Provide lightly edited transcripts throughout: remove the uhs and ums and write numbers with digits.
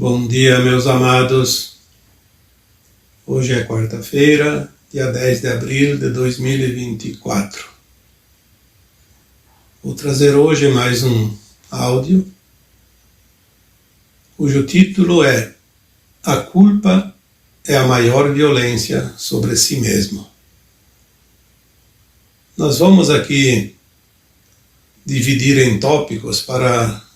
Bom dia, meus amados. Hoje é quarta-feira, dia 10 de abril de 2024. Vou trazer hoje mais um áudio, cujo título é A culpa é a maior violência sobre si mesmo. Nós vamos aqui dividir em tópicos para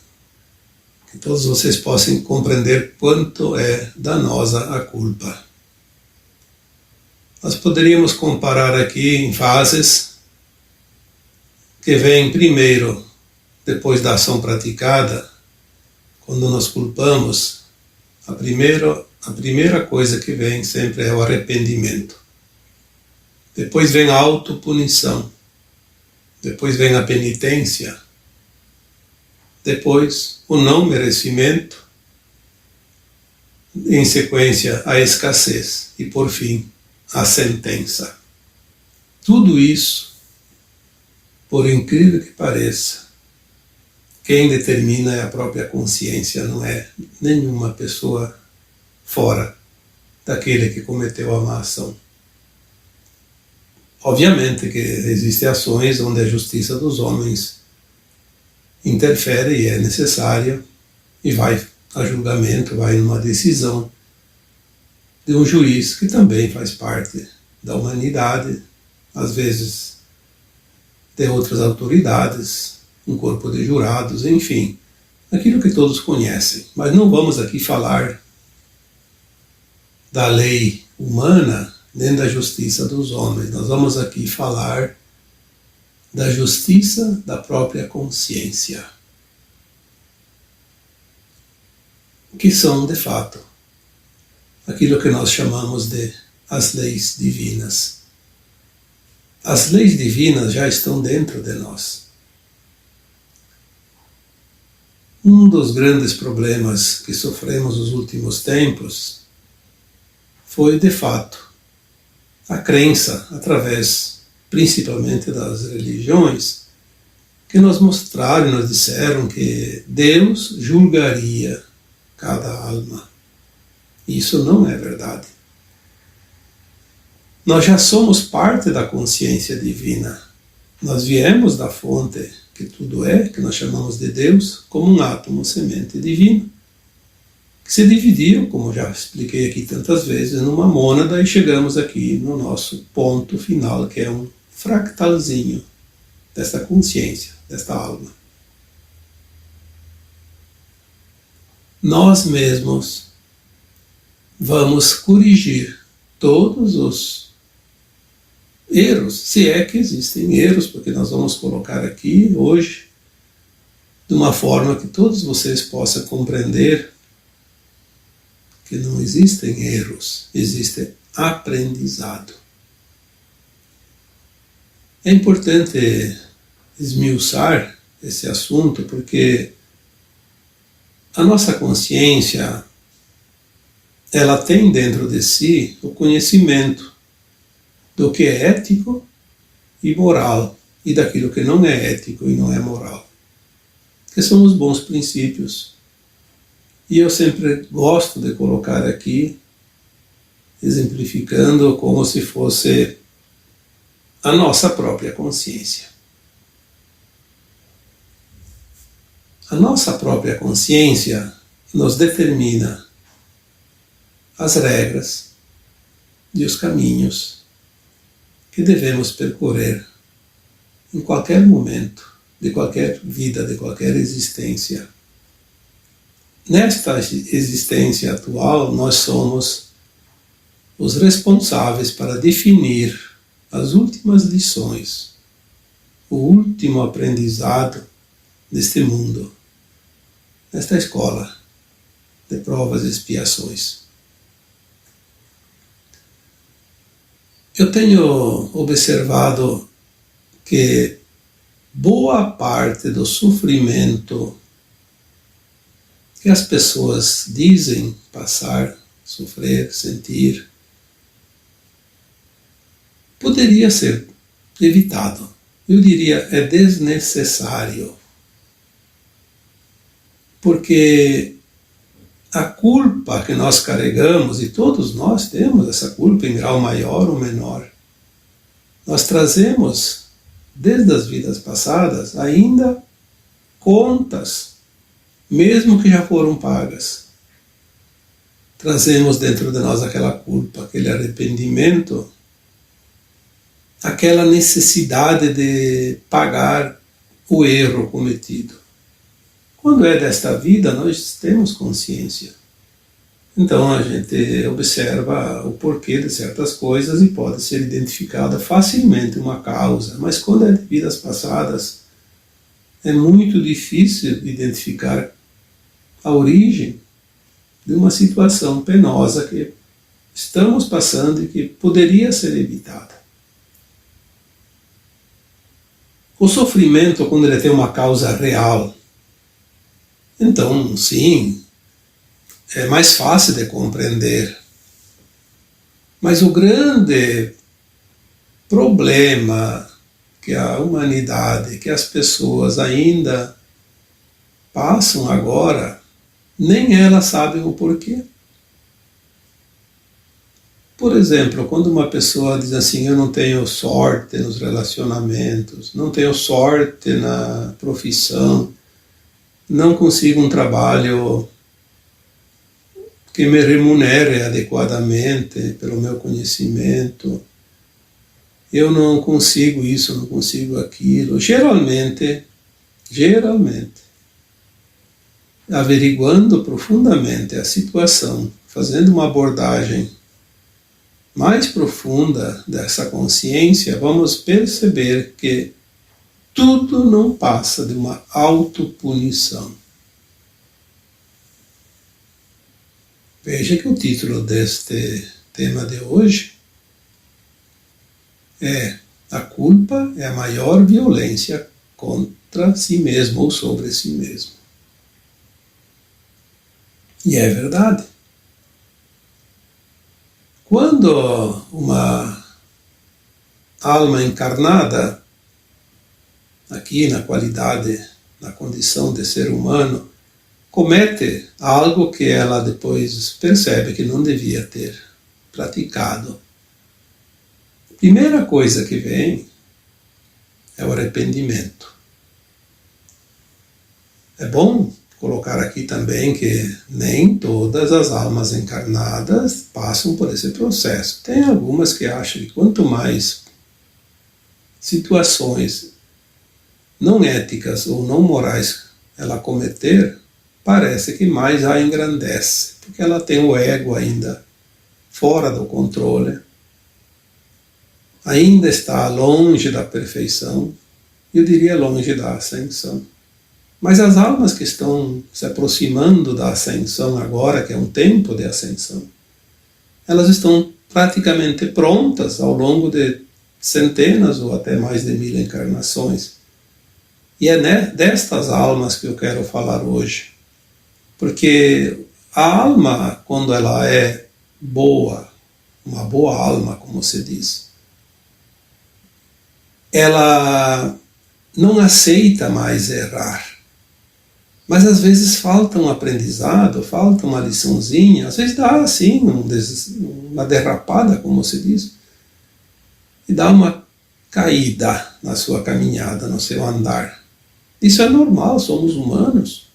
que todos vocês possam compreender quanto é danosa a culpa. Nós poderíamos comparar aqui em fases que vem primeiro, depois da ação praticada. Quando nós culpamos, a primeira coisa que vem sempre é o arrependimento. Depois vem a autopunição. Depois vem a penitência. Depois, o não merecimento, em sequência, a escassez e, por fim, a sentença. Tudo isso, por incrível que pareça, quem determina é a própria consciência, não é nenhuma pessoa fora daquele que cometeu a má ação. Obviamente que existem ações onde a justiça dos homens interfere e é necessária, e vai a julgamento, vai numa decisão de um juiz que também faz parte da humanidade, às vezes de outras autoridades, um corpo de jurados, enfim, aquilo que todos conhecem. Mas não vamos aqui falar da lei humana nem da justiça dos homens. Nós vamos aqui falar da justiça da própria consciência, que são, de fato, aquilo que nós chamamos de as leis divinas. As leis divinas já estão dentro de nós. Um dos grandes problemas que sofremos nos últimos tempos foi, de fato, a crença, através principalmente das religiões, que nos mostraram, nos disseram que Deus julgaria cada alma. Isso não é verdade. Nós já somos parte da consciência divina. Nós viemos da fonte que tudo é, que nós chamamos de Deus, como um átomo semente divino, que se dividiu, como já expliquei aqui tantas vezes, numa mônada, e chegamos aqui no nosso ponto final, que é um fractalzinho desta consciência, desta alma. Nós mesmos vamos corrigir todos os erros, se é que existem erros, porque nós vamos colocar aqui hoje de uma forma que todos vocês possam compreender que não existem erros, existe aprendizado. É importante esmiuçar esse assunto porque a nossa consciência, ela tem dentro de si o conhecimento do que é ético e moral e daquilo que não é ético e não é moral, que são os bons princípios. E eu sempre gosto de colocar aqui, exemplificando como se fosse a nossa própria consciência. A nossa própria consciência nos determina as regras e os caminhos que devemos percorrer em qualquer momento, de qualquer vida, de qualquer existência. Nesta existência atual, nós somos os responsáveis para definir as últimas lições, o último aprendizado deste mundo, nesta escola de provas e expiações. Eu tenho observado que boa parte do sofrimento que as pessoas dizem passar, sofrer, sentir, poderia ser evitado. Eu diria, é desnecessário. Porque a culpa que nós carregamos, e todos nós temos essa culpa em grau maior ou menor, nós trazemos, desde as vidas passadas, ainda contas, mesmo que já foram pagas. Trazemos dentro de nós aquela culpa, aquele arrependimento, aquela necessidade de pagar o erro cometido. Quando é desta vida, nós temos consciência. Então a gente observa o porquê de certas coisas e pode ser identificada facilmente uma causa. Mas quando é de vidas passadas, é muito difícil identificar a origem de uma situação penosa que estamos passando e que poderia ser evitada. O sofrimento, quando ele tem uma causa real, então, sim, é mais fácil de compreender. Mas o grande problema que a humanidade, que as pessoas ainda passam agora, nem elas sabem o porquê. Por exemplo, quando uma pessoa diz assim, eu não tenho sorte nos relacionamentos, não tenho sorte na profissão, não consigo um trabalho que me remunere adequadamente pelo meu conhecimento, eu não consigo isso, não consigo aquilo. Geralmente, averiguando profundamente a situação, fazendo uma abordagem mais profunda dessa consciência, vamos perceber que tudo não passa de uma autopunição. Veja que o título deste tema de hoje é A culpa é a maior violência contra si mesmo ou sobre si mesmo. E é verdade. Quando uma alma encarnada, aqui na qualidade, na condição de ser humano, comete algo que ela depois percebe que não devia ter praticado, a primeira coisa que vem é o arrependimento. É bom colocar aqui também que nem todas as almas encarnadas passam por esse processo. Tem algumas que acham que quanto mais situações não éticas ou não morais ela cometer, parece que mais a engrandece, porque ela tem o ego ainda fora do controle, ainda está longe da perfeição, eu diria longe da ascensão. Mas as almas que estão se aproximando da ascensão agora, que é um tempo de ascensão, elas estão praticamente prontas ao longo de centenas ou até mais de 1000 encarnações. E é destas almas que eu quero falar hoje. Porque a alma, quando ela é boa, uma boa alma, como se diz, ela não aceita mais errar. Mas às vezes falta um aprendizado, falta uma liçãozinha, às vezes dá assim, uma derrapada, como se diz, e dá uma caída na sua caminhada, no seu andar. Isso é normal, somos humanos.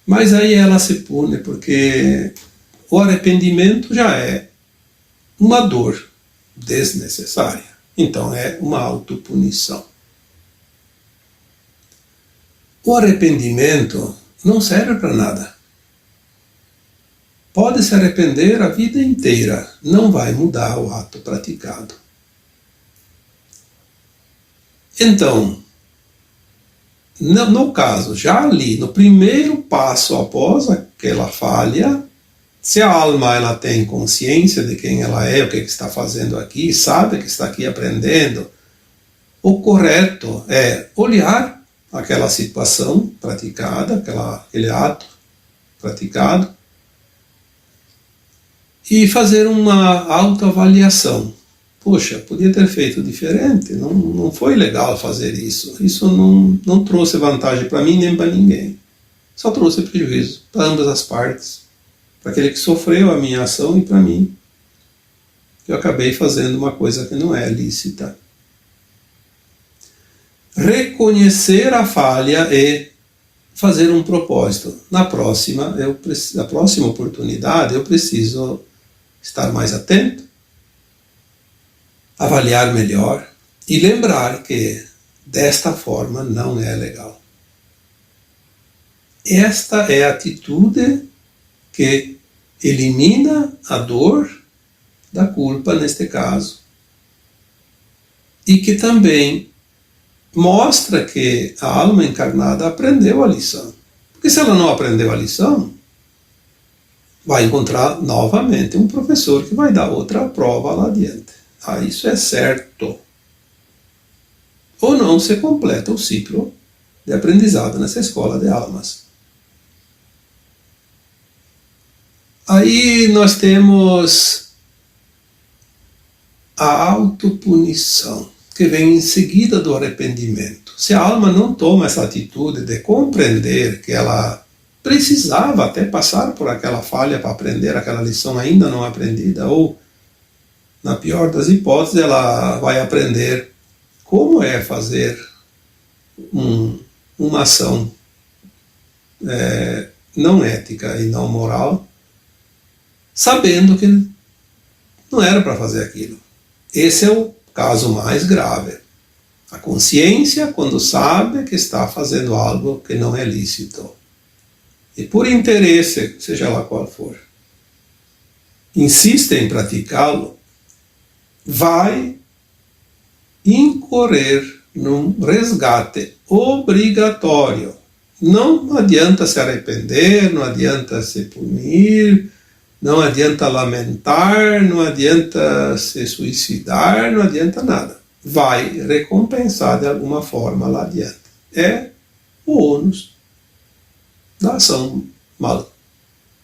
Mas aí ela se pune, porque o arrependimento já é uma dor desnecessária. Então é uma autopunição. O arrependimento não serve para nada. Pode se arrepender a vida inteira, não vai mudar o ato praticado. Então, no caso, já ali, no primeiro passo após aquela falha, se a alma ela tem consciência de quem ela é, o que está fazendo aqui, sabe que está aqui aprendendo, o correto é olhar aquela situação praticada, aquele ato praticado, e fazer uma autoavaliação. Poxa, podia ter feito diferente, não foi legal fazer isso. Isso não trouxe vantagem para mim nem para ninguém. só trouxe prejuízo para ambas as partes, para aquele que sofreu a minha ação e para mim. Eu acabei fazendo uma coisa que não é lícita. Reconhecer a falha e fazer um propósito. Na próxima oportunidade, eu preciso estar mais atento, avaliar melhor e lembrar que desta forma não é legal. Esta é a atitude que elimina a dor da culpa, neste caso, e que também mostra que a alma encarnada aprendeu a lição. Porque se ela não aprendeu a lição, vai encontrar novamente um professor que vai dar outra prova lá adiante. Isso é certo. Ou não se completa o ciclo de aprendizado nessa escola de almas. Aí nós temos a autopunição, que vem em seguida do arrependimento. Se a alma não toma essa atitude de compreender que ela precisava até passar por aquela falha para aprender aquela lição ainda não aprendida, ou, na pior das hipóteses, ela vai aprender como é fazer uma ação não ética e não moral, sabendo que não era para fazer aquilo. Esse é o caso mais grave. A consciência, quando sabe que está fazendo algo que não é lícito, e por interesse, seja lá qual for, insiste em praticá-lo, vai incorrer num resgate obrigatório. Não adianta se arrepender, não adianta se punir, não adianta lamentar, não adianta se suicidar, não adianta nada. Vai recompensar de alguma forma lá adiante. É o ônus da ação mal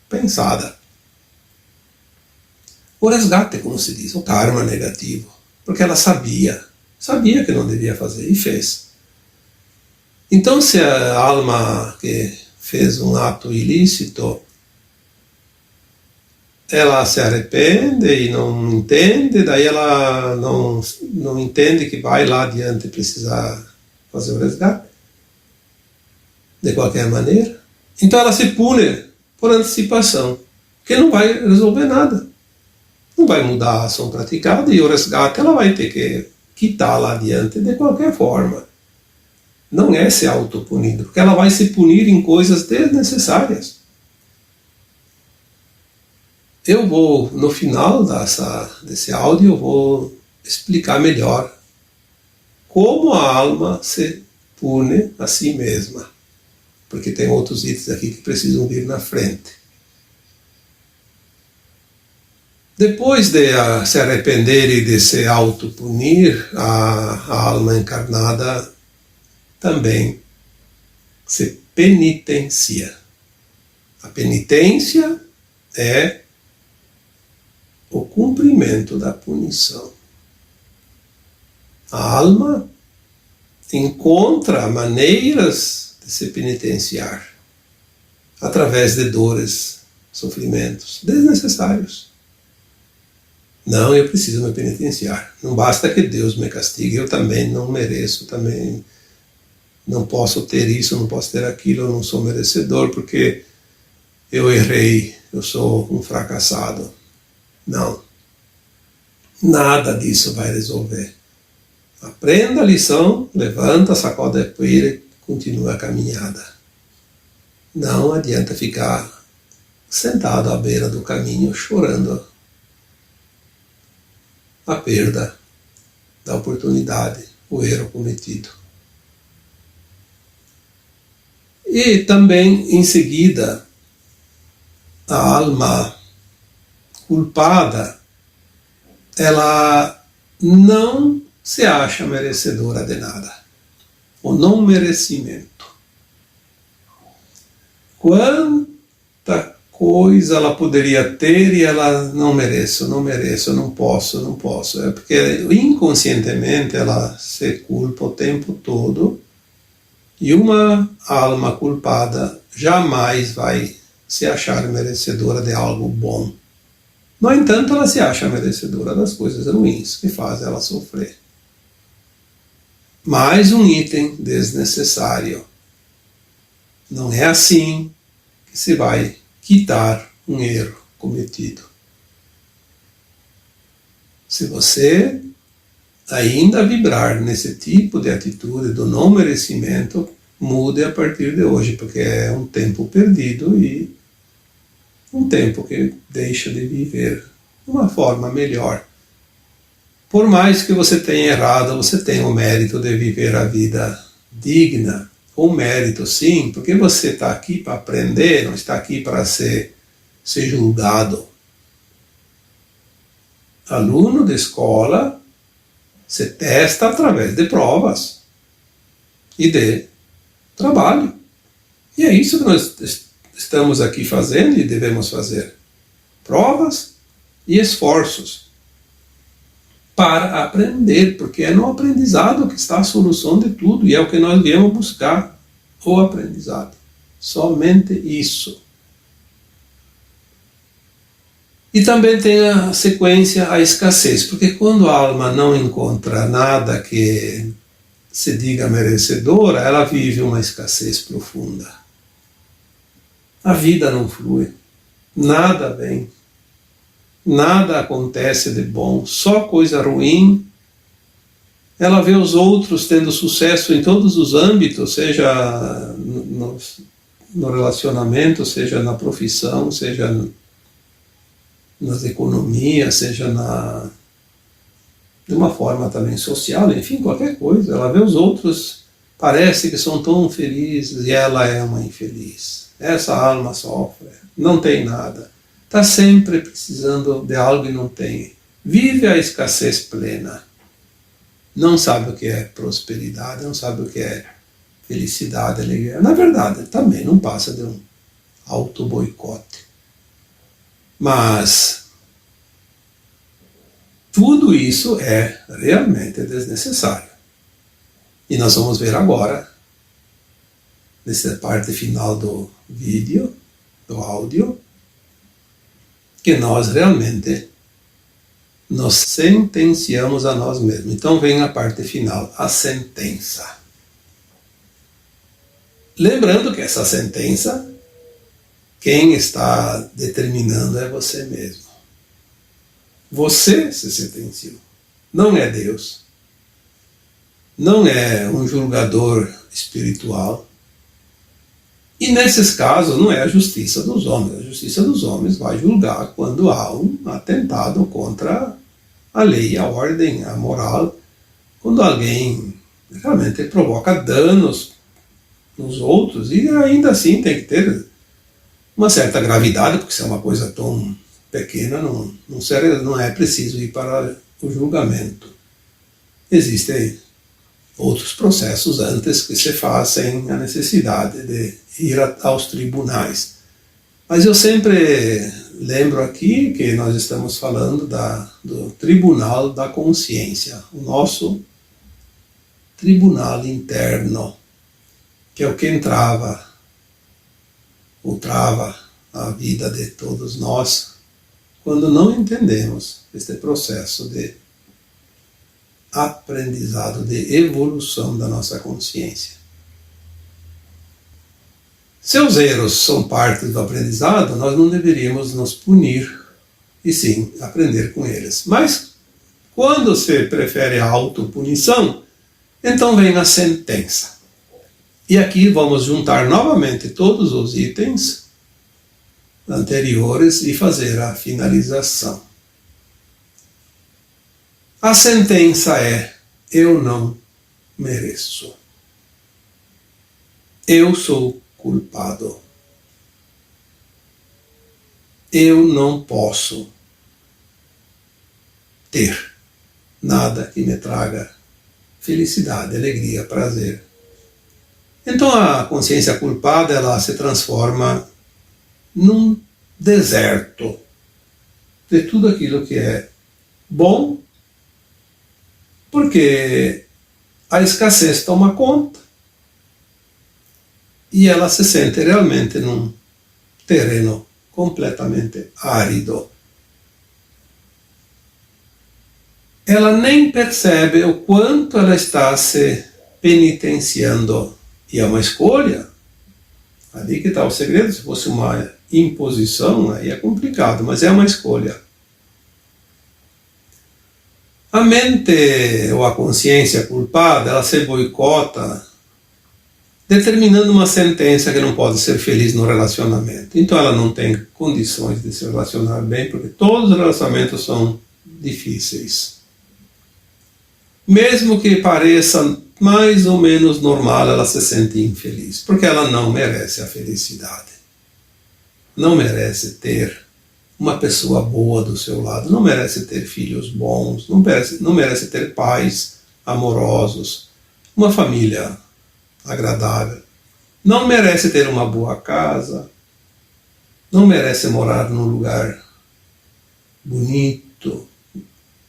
pensada. O resgate, como se diz, o karma negativo. Porque ela sabia que não devia fazer e fez. Então, se a alma que fez um ato ilícito, ela se arrepende e não entende, daí ela não entende que vai lá adiante precisar fazer o resgate, de qualquer maneira. Então ela se pune por antecipação, que não vai resolver nada. Não vai mudar a ação praticada e o resgate ela vai ter que quitar lá adiante de qualquer forma. Não é se autopunindo, porque ela vai se punir em coisas desnecessárias. Eu vou, no final desse áudio, eu vou explicar melhor como a alma se pune a si mesma. Porque tem outros itens aqui que precisam vir na frente. Depois de se arrepender e de se autopunir, a alma encarnada também se penitencia. A penitência é o cumprimento da punição. A alma encontra maneiras de se penitenciar através de dores, sofrimentos desnecessários. Não, eu preciso me penitenciar. Não basta que Deus me castigue, eu também não mereço, também não posso ter isso, não posso ter aquilo, eu não sou merecedor porque eu errei, eu sou um fracassado. Não. Nada disso vai resolver. Aprenda a lição, levanta, sacode a poeira e continua a caminhada. Não adianta ficar sentado à beira do caminho chorando a perda da oportunidade, o erro cometido. E também, em seguida, a alma culpada, ela não se acha merecedora de nada. O não merecimento. Quanta coisa ela poderia ter e ela não mereço, não posso. É porque inconscientemente ela se culpa o tempo todo E uma alma culpada jamais vai se achar merecedora de algo bom. No entanto, ela se acha merecedora das coisas ruins que fazem ela sofrer. Mais um item desnecessário. Não é assim que se vai quitar um erro cometido. Se você ainda vibrar nesse tipo de atitude do não merecimento, mude a partir de hoje, porque é um tempo perdido e um tempo que deixa de viver de uma forma melhor. Por mais que você tenha errado, você tem o mérito de viver a vida digna. O mérito, sim, porque você está aqui para aprender, não está aqui para ser julgado. Aluno de escola se testa através de provas e de trabalho. E é isso que nós estamos aqui fazendo e devemos fazer. Provas e esforços para aprender, porque é no aprendizado que está a solução de tudo e é o que nós viemos buscar, o aprendizado. Somente isso. E também tem a sequência, a escassez, porque quando a alma não encontra nada que se diga merecedora, ela vive uma escassez profunda. A vida não flui, nada vem, nada acontece de bom, só coisa ruim. Ela vê os outros tendo sucesso em todos os âmbitos, seja no relacionamento, seja na profissão, seja nas economias, seja de uma forma também social, enfim, qualquer coisa. Ela vê os outros, parece que são tão felizes e ela é uma infeliz. Essa alma sofre, não tem nada, está sempre precisando de algo e não tem. Vive a escassez plena. Não sabe o que é prosperidade, não sabe o que é felicidade, alegria. Na verdade, também não passa de um auto-boicote. Mas tudo isso é realmente desnecessário. E nós vamos ver agora, nessa parte final do vídeo, do áudio, que nós realmente nos sentenciamos a nós mesmos. Então vem a parte final, a sentença. Lembrando que essa sentença, quem está determinando é você mesmo. Você se sentenciou. Não é Deus. Não é um julgador espiritual. E nesses casos não é a justiça dos homens. A justiça dos homens vai julgar quando há um atentado contra a lei, a ordem, a moral. Quando alguém realmente provoca danos nos outros, e ainda assim tem que ter uma certa gravidade, porque se é uma coisa tão pequena, não é preciso ir para o julgamento. Existem outros processos antes que se fazem a necessidade de ir aos tribunais. Mas eu sempre lembro aqui que nós estamos falando do Tribunal da Consciência, o nosso tribunal interno, que é o que entrava ou trava a vida de todos nós quando não entendemos este processo de aprendizado, de evolução da nossa consciência. Se os erros são parte do aprendizado, nós não deveríamos nos punir, e sim aprender com eles. Mas, quando se prefere a autopunição, então vem a sentença. E aqui vamos juntar novamente todos os itens anteriores e fazer a finalização. A sentença é: eu não mereço. Eu sou culpado. Eu não posso ter nada que me traga felicidade, alegria, prazer. Então a consciência culpada, ela se transforma num deserto de tudo aquilo que é bom, porque a escassez toma conta. e ela se sente realmente num terreno completamente árido. Ela nem percebe o quanto ela está se penitenciando. E é uma escolha. Ali que está o segredo. Se fosse uma imposição, aí é complicado, mas é uma escolha. A mente ou a consciência culpada, ela se boicota, determinando uma sentença que não pode ser feliz no relacionamento. Então ela não tem condições de se relacionar bem, porque todos os relacionamentos são difíceis. Mesmo que pareça mais ou menos normal, ela se sente infeliz, porque ela não merece a felicidade. Não merece ter uma pessoa boa do seu lado, não merece ter filhos bons, não merece ter pais amorosos, uma família agradável, não merece ter uma boa casa, não merece morar num lugar bonito.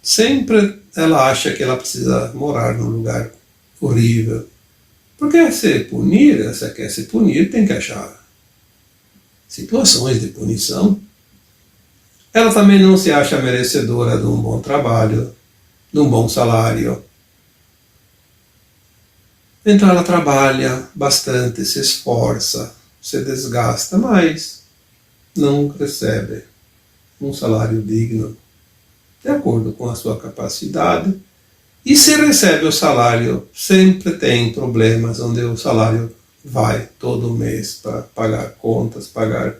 Sempre ela acha que ela precisa morar num lugar horrível. Porque se quer se punir, tem que achar situações de punição. Ela também não se acha merecedora de um bom trabalho, de um bom salário. Então ela trabalha bastante, se esforça, se desgasta, mas não recebe um salário digno, de acordo com a sua capacidade. E se recebe o salário, sempre tem problemas onde o salário vai todo mês para pagar contas, pagar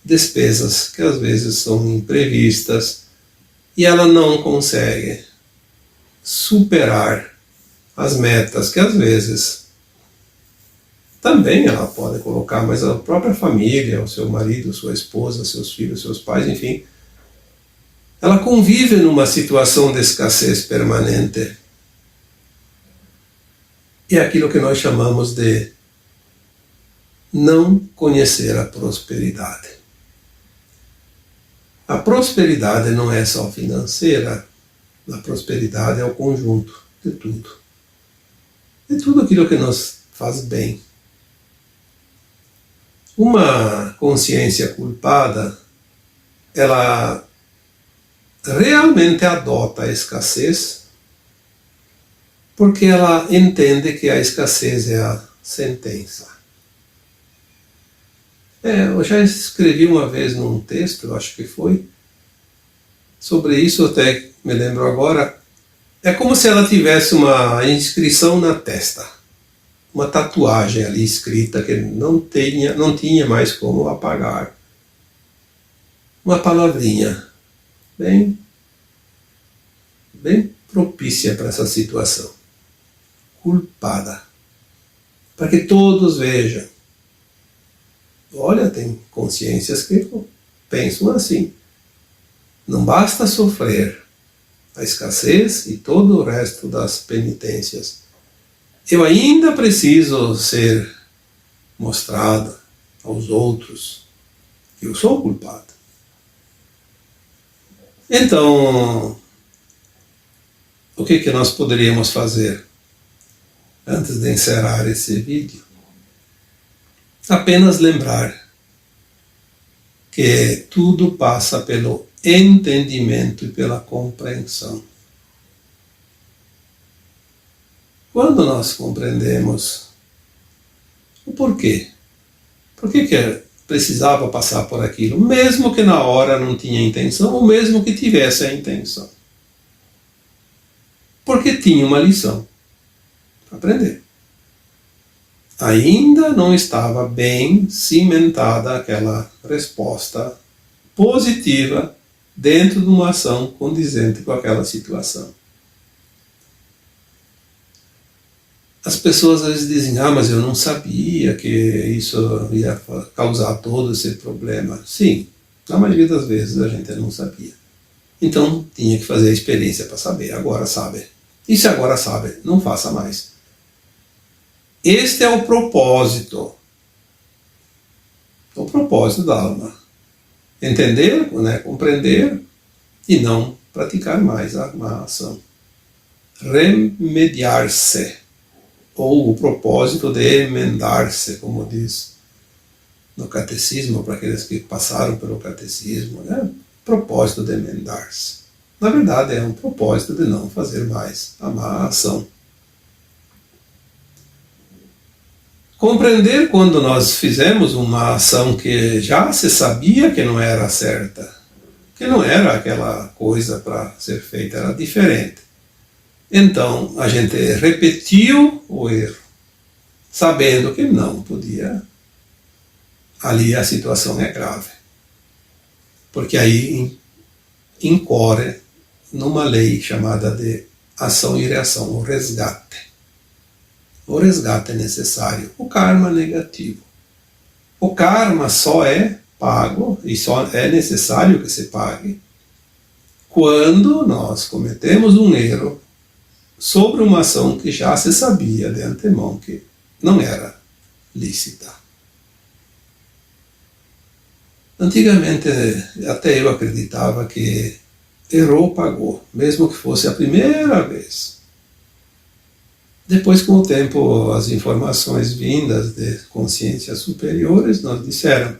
despesas que às vezes são imprevistas, e ela não consegue superar as metas que às vezes também ela pode colocar, mas a própria família, o seu marido, sua esposa, seus filhos, seus pais, enfim, ela convive numa situação de escassez permanente. E é aquilo que nós chamamos de não conhecer a prosperidade. A prosperidade não é só financeira, a prosperidade é o conjunto de tudo. De tudo aquilo que nos faz bem. Uma consciência culpada, ela realmente adota a escassez, porque ela entende que a escassez é a sentença. Eu já escrevi uma vez num texto, eu acho que foi, sobre isso, até me lembro agora. É como se ela tivesse uma inscrição na testa, uma tatuagem ali escrita que não tinha mais como apagar. Uma palavrinha bem propícia para essa situação. Culpada. Para que todos vejam. Olha, tem consciências que pensam assim. Não basta sofrer a escassez e todo o resto das penitências. Eu ainda preciso ser mostrado aos outros que eu sou culpado. Então, o que nós poderíamos fazer antes de encerrar esse vídeo? Apenas lembrar que tudo passa pelo entendimento e pela compreensão. Quando nós compreendemos o porquê, por que precisava passar por aquilo, mesmo que na hora não tinha intenção, ou mesmo que tivesse a intenção. Porque tinha uma lição para aprender. Ainda não estava bem cimentada aquela resposta positiva dentro de uma ação condizente com aquela situação. As pessoas às vezes dizem, mas eu não sabia que isso ia causar todo esse problema. Sim, na maioria das vezes a gente não sabia. Então tinha que fazer a experiência para saber, agora sabe. E se agora sabe, não faça mais. Este é o propósito da alma. Entender, né, compreender e não praticar mais a má ação. Remediar-se. ou o propósito de emendar-se, como diz no catecismo, para aqueles que passaram pelo catecismo, né? Propósito de emendar-se. Na verdade, é um propósito de não fazer mais a má ação. Compreender quando nós fizemos uma ação que já se sabia que não era certa, que não era aquela coisa para ser feita, era diferente. Então, a gente repetiu o erro, sabendo que não podia. Ali a situação é grave. Porque aí incorre numa lei chamada de ação e reação, o resgate. O resgate é necessário, o karma negativo. O karma só é pago e só é necessário que se pague quando nós cometemos um erro sobre uma ação que já se sabia de antemão que não era lícita. Antigamente, até eu acreditava que errou, pagou, mesmo que fosse a primeira vez. Depois, com o tempo, as informações vindas de consciências superiores nos disseram: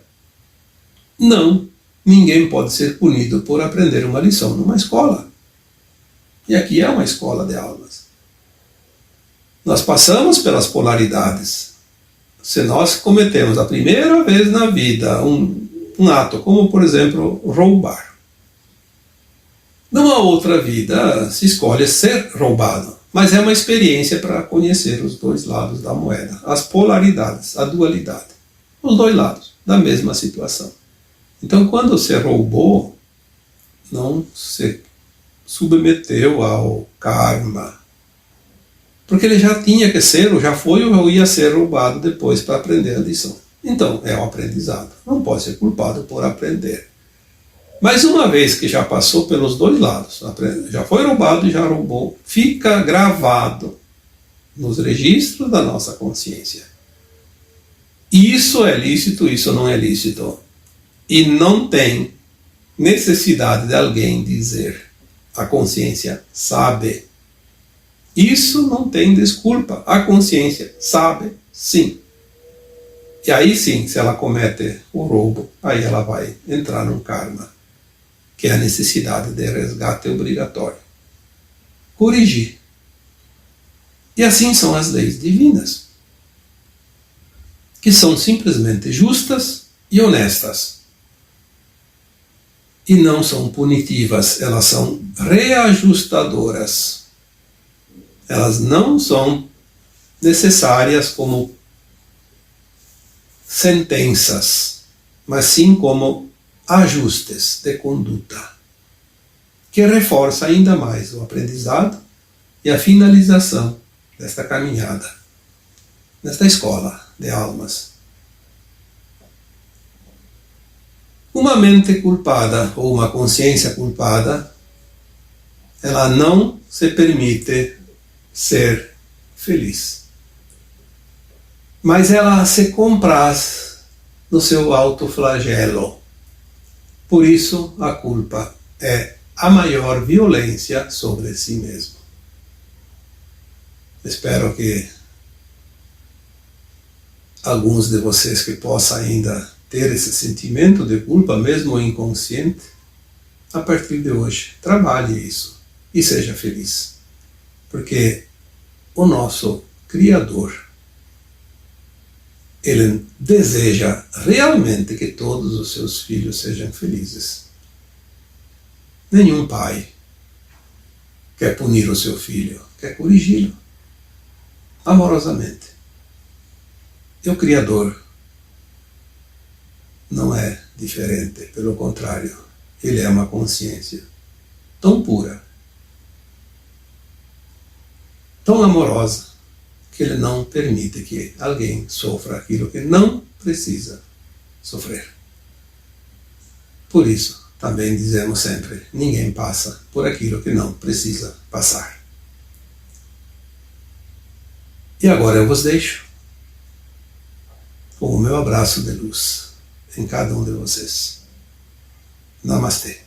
não, ninguém pode ser punido por aprender uma lição numa escola. E aqui é uma escola de almas. Nós passamos pelas polaridades. Se nós cometemos a primeira vez na vida um ato, como por exemplo roubar, numa outra vida se escolhe ser roubado, mas é uma experiência para conhecer os dois lados da moeda, as polaridades, a dualidade, os dois lados da mesma situação. Então, quando você roubou, não se submeteu ao karma, porque ele já tinha que ser, ou já foi, ou ia ser roubado depois para aprender a lição. Então, é um aprendizado. Não pode ser culpado por aprender. Mas uma vez que já passou pelos dois lados, já foi roubado e já roubou, fica gravado nos registros da nossa consciência. Isso é lícito, isso não é lícito. E não tem necessidade de alguém dizer. A consciência sabe. Isso não tem desculpa. A consciência sabe, sim. E aí sim, se ela comete o roubo, aí ela vai entrar num karma, que é a necessidade de resgate obrigatório. Corrigir. E assim são as leis divinas, que são simplesmente justas e honestas. E não são punitivas, elas são reajustadoras. Elas não são necessárias como sentenças, mas sim como ajustes de conduta, que reforça ainda mais o aprendizado e a finalização desta caminhada, nesta escola de almas. Uma mente culpada ou uma consciência culpada, ela não se permite ser feliz. Mas ela se compraz no seu autoflagelo. Por isso, a culpa é a maior violência sobre si mesmo. Espero que alguns de vocês que possam ainda ter esse sentimento de culpa, mesmo inconsciente, a partir de hoje, trabalhe isso e seja feliz. Porque o nosso Criador, ele deseja realmente que todos os seus filhos sejam felizes. Nenhum pai quer punir o seu filho, quer corrigi-lo amorosamente. E o Criador não é diferente, pelo contrário, ele é uma consciência tão pura, tão amorosa, que ele não permite que alguém sofra aquilo que não precisa sofrer. Por isso, também dizemos sempre, ninguém passa por aquilo que não precisa passar. E agora eu vos deixo com o meu abraço de luz em cada um de vocês. Namastê.